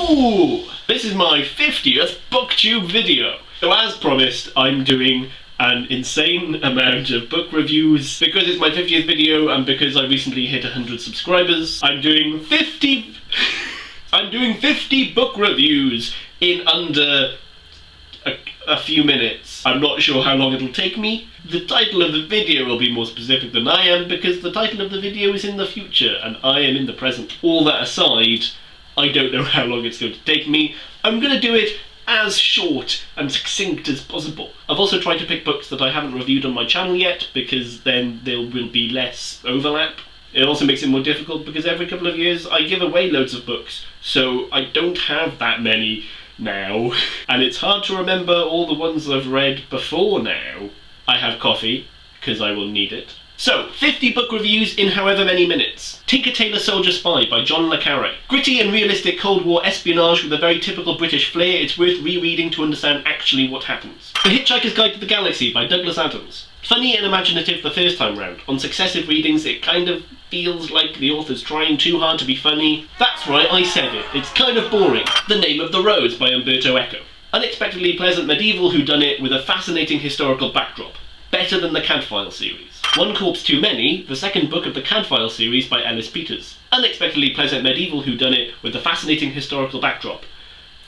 Ooh! This is my 50th BookTube video. So as promised, I'm doing an insane amount of book reviews. Because it's my 50th video and because I recently hit 100 subscribers, I'm doing 50 book reviews in under a few minutes. I'm not sure how long it'll take me. The title of the video will be more specific than I am because the title of the video is in the future and I am in the present. All that aside, I don't know how long it's going to take me. I'm going to do it as short and succinct as possible. I've also tried to pick books that I haven't reviewed on my channel yet because then there will be less overlap. It also makes it more difficult because every couple of years I give away loads of books, so I don't have that many now, and it's hard to remember all the ones I've read before now. I have coffee, because I will need it. So, 50 book reviews in however many minutes. Tinker Tailor Soldier Spy by John le Carré. Gritty and realistic Cold War espionage with a very typical British flair. It's worth rereading to understand actually what happens. The Hitchhiker's Guide to the Galaxy by Douglas Adams. Funny and imaginative the first time round. On successive readings it kind of feels like the author's trying too hard to be funny. That's right, I said it. It's kind of boring. The Name of the Rose by Umberto Eco. Unexpectedly pleasant medieval whodunit with a fascinating historical backdrop. Better than the Cadfael series. One Corpse Too Many, the second book of the Cadfael series by Ellis Peters. Unexpectedly pleasant medieval whodunit with a fascinating historical backdrop.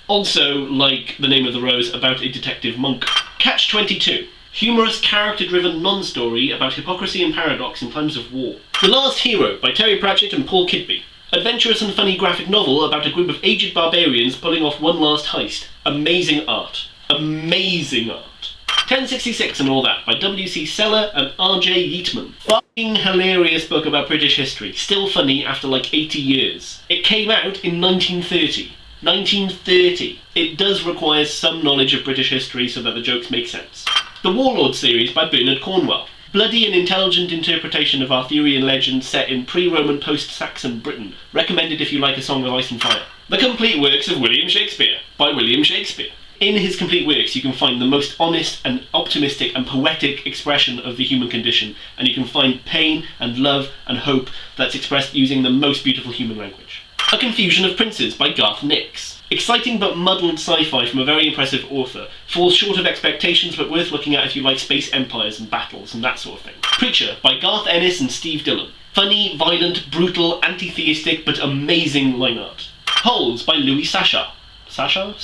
Also, like The Name of the Rose, about a detective monk. Catch-22. Humorous, character-driven non-story about hypocrisy and paradox in times of war. The Last Hero by Terry Pratchett and Paul Kidby. Adventurous and funny graphic novel about a group of aged barbarians pulling off one last heist. Amazing art. Amazing art. 1066 and All That by W.C. Seller and R.J. Yeatman. Fucking hilarious book about British history. Still funny after like 80 years. It came out in 1930. 1930. It does require some knowledge of British history so that the jokes make sense. The Warlord series by Bernard Cornwell. Bloody and intelligent interpretation of Arthurian legend set in pre-Roman post-Saxon Britain. Recommended if you like A Song of Ice and Fire. The Complete Works of William Shakespeare by William Shakespeare. In his complete works you can find the most honest and optimistic and poetic expression of the human condition, and you can find pain and love and hope that's expressed using the most beautiful human language. A Confusion of Princes by Garth Nix. Exciting but muddled sci-fi from a very impressive author. Falls short of expectations but worth looking at if you like space empires and battles and that sort of thing. Preacher by Garth Ennis and Steve Dillon. Funny, violent, brutal, anti-theistic but amazing line art. Holes by Louis Sachar. Saka.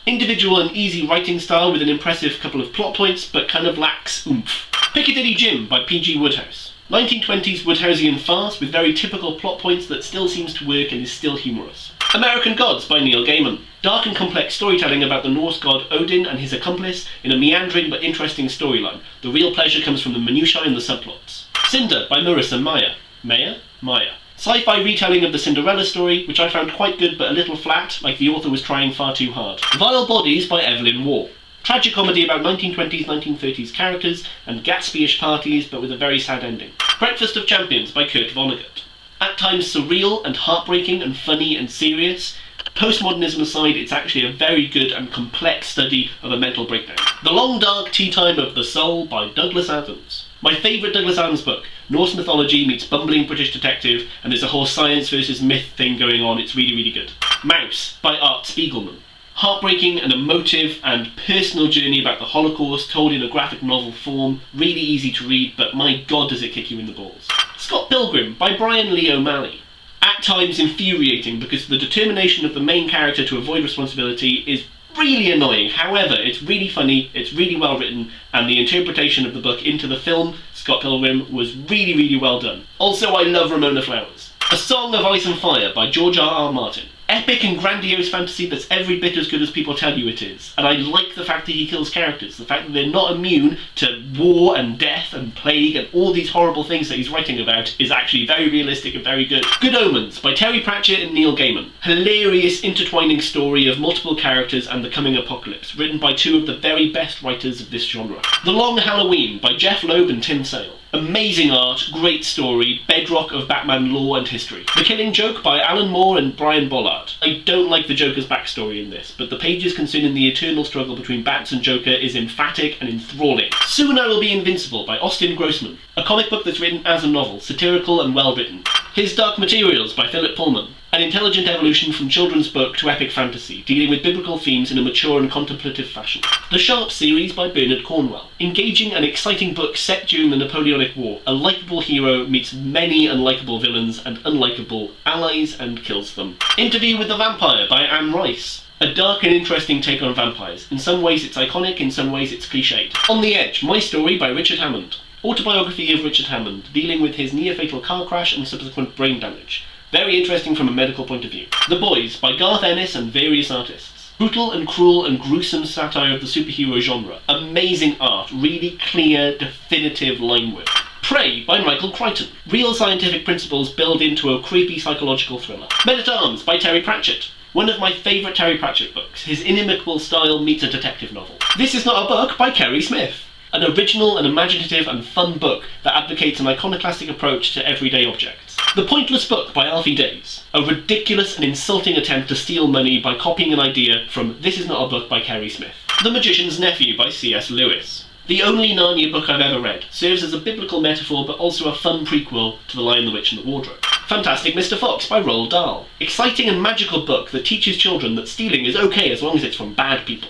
Individual and easy writing style with an impressive couple of plot points, but kind of lacks oomph. Piccadilly Jim by P.G. Wodehouse. 1920s Woodhouseian farce with very typical plot points that still seems to work and is still humorous. American Gods by Neil Gaiman. Dark and complex storytelling about the Norse god Odin and his accomplice in a meandering but interesting storyline. The real pleasure comes from the minutiae and the subplots. Cinder by Marissa Meyer. Meyer. Sci-fi retelling of the Cinderella story, which I found quite good but a little flat, like the author was trying far too hard. Vile Bodies by Evelyn Waugh. Tragic comedy about 1920s, 1930s characters and Gatsby-ish parties but with a very sad ending. Breakfast of Champions by Kurt Vonnegut. At times surreal and heartbreaking and funny and serious. Postmodernism aside, it's actually a very good and complex study of a mental breakdown. The Long Dark Tea Time of the Soul by Douglas Adams. My favourite Douglas Adams book. Norse mythology meets bumbling British detective, and there's a whole science versus myth thing going on. It's really, really good. Mouse by Art Spiegelman. Heartbreaking and emotive and personal journey about the Holocaust told in a graphic novel form. Really easy to read, but my god does it kick you in the balls. Scott Pilgrim by Brian Lee O'Malley. At times infuriating because the determination of the main character to avoid responsibility is really annoying. However, it's really funny, it's really well written, and the interpretation of the book into the film, Scott Pilgrim, was really, really well done. Also, I love Ramona Flowers. A Song of Ice and Fire by George R.R. Martin. Epic and grandiose fantasy that's every bit as good as people tell you it is. And I like the fact that he kills characters, the fact that they're not immune to war and death and plague and all these horrible things that he's writing about is actually very realistic and very good. Good Omens by Terry Pratchett and Neil Gaiman. Hilarious intertwining story of multiple characters and the coming apocalypse, written by two of the very best writers of this genre. The Long Halloween by Jeff Loeb and Tim Sale. Amazing art, great story, bedrock of Batman lore and history. The Killing Joke by Alan Moore and Brian Bollard. I don't like the Joker's backstory in this, but the pages concerning the eternal struggle between Bats and Joker is emphatic and enthralling. Soon I Will Be Invincible by Austin Grossman. A comic book that's written as a novel, satirical and well written. His Dark Materials by Philip Pullman. An An intelligent evolution from children's book to epic fantasy, dealing with biblical themes in a mature and contemplative fashion. The Sharp series by Bernard Cornwell. Engaging and exciting book set during the Napoleonic War. A likeable hero meets many unlikable villains and unlikable allies and kills them. Interview with the Vampire by Anne Rice. A dark and interesting take on vampires. In some ways it's iconic, in some ways it's cliched. On the Edge, My Story by Richard Hammond. Autobiography of Richard Hammond, dealing with his near-fatal car crash and subsequent brain damage. Very interesting from a medical point of view. The Boys by Garth Ennis and various artists. Brutal and cruel and gruesome satire of the superhero genre. Amazing art, really clear, definitive line work. Prey by Michael Crichton. Real scientific principles built into a creepy psychological thriller. Men-at-Arms by Terry Pratchett. One of my favourite Terry Pratchett books. His inimitable style meets a detective novel. This Is Not a Book by Kerry Smith. An original and imaginative and fun book that advocates an iconoclastic approach to everyday objects. The Pointless Book by Alfie Days. A ridiculous and insulting attempt to steal money by copying an idea from This Is Not a Book by Kerry Smith. The Magician's Nephew by C.S. Lewis. The only Narnia book I've ever read. Serves as a biblical metaphor but also a fun prequel to The Lion, the Witch and the Wardrobe. Fantastic Mr. Fox by Roald Dahl. Exciting and magical book that teaches children that stealing is okay as long as it's from bad people.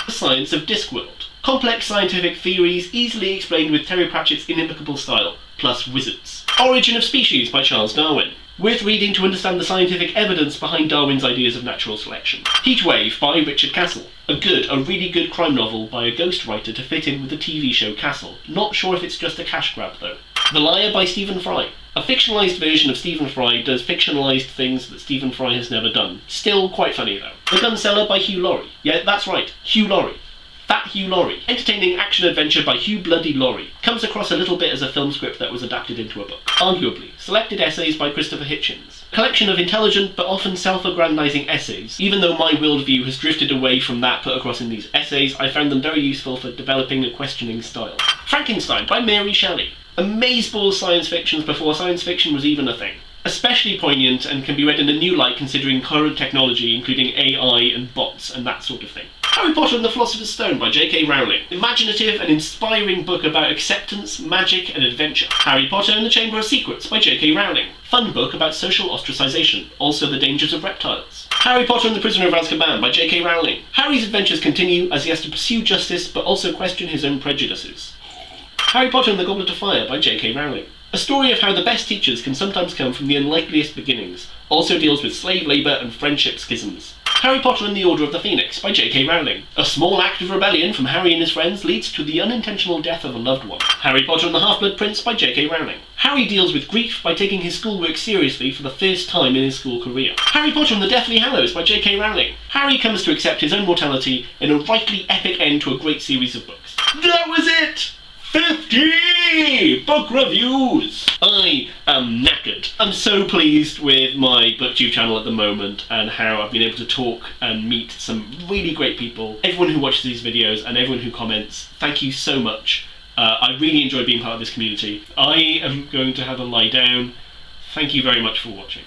The Science of Discworld. Complex scientific theories easily explained with Terry Pratchett's inimitable style, plus wizards. Origin of Species by Charles Darwin. Worth reading to understand the scientific evidence behind Darwin's ideas of natural selection. Heatwave by Richard Castle. A really good crime novel by a ghostwriter to fit in with the TV show Castle. Not sure if it's just a cash grab though. The Liar by Stephen Fry. A fictionalised version of Stephen Fry does fictionalised things that Stephen Fry has never done. Still quite funny though. The Gunseller by Hugh Laurie. Yeah, that's right, Hugh Laurie. Fat Hugh Laurie. Entertaining action-adventure by Hugh Bloody Laurie. Comes across a little bit as a film script that was adapted into a book. Arguably. Selected essays by Christopher Hitchens. Collection of intelligent but often self-aggrandizing essays. Even though my worldview has drifted away from that put across in these essays, I found them very useful for developing a questioning style. Frankenstein by Mary Shelley. Amazeballs science fictions before science fiction was even a thing. Especially poignant and can be read in a new light considering current technology, including AI and bots and that sort of thing. Harry Potter and the Philosopher's Stone by J.K. Rowling. Imaginative and inspiring book about acceptance, magic and adventure. Harry Potter and the Chamber of Secrets by J.K. Rowling. Fun book about social ostracization, also the dangers of reptiles. Harry Potter and the Prisoner of Azkaban by J.K. Rowling. Harry's adventures continue as he has to pursue justice but also question his own prejudices. Harry Potter and the Goblet of Fire by J.K. Rowling. A story of how the best teachers can sometimes come from the unlikeliest beginnings. Also deals with slave labour and friendship schisms. Harry Potter and the Order of the Phoenix by J.K. Rowling. A small act of rebellion from Harry and his friends leads to the unintentional death of a loved one. Harry Potter and the Half-Blood Prince by J.K. Rowling. Harry deals with grief by taking his schoolwork seriously for the first time in his school career. Harry Potter and the Deathly Hallows by J.K. Rowling. Harry comes to accept his own mortality in a rightly epic end to a great series of books. That was it! 50 book reviews! I am knackered. I'm so pleased with my BookTube channel at the moment and how I've been able to talk and meet some really great people. Everyone who watches these videos and everyone who comments, thank you so much. I really enjoy being part of this community. I am going to have a lie down. Thank you very much for watching.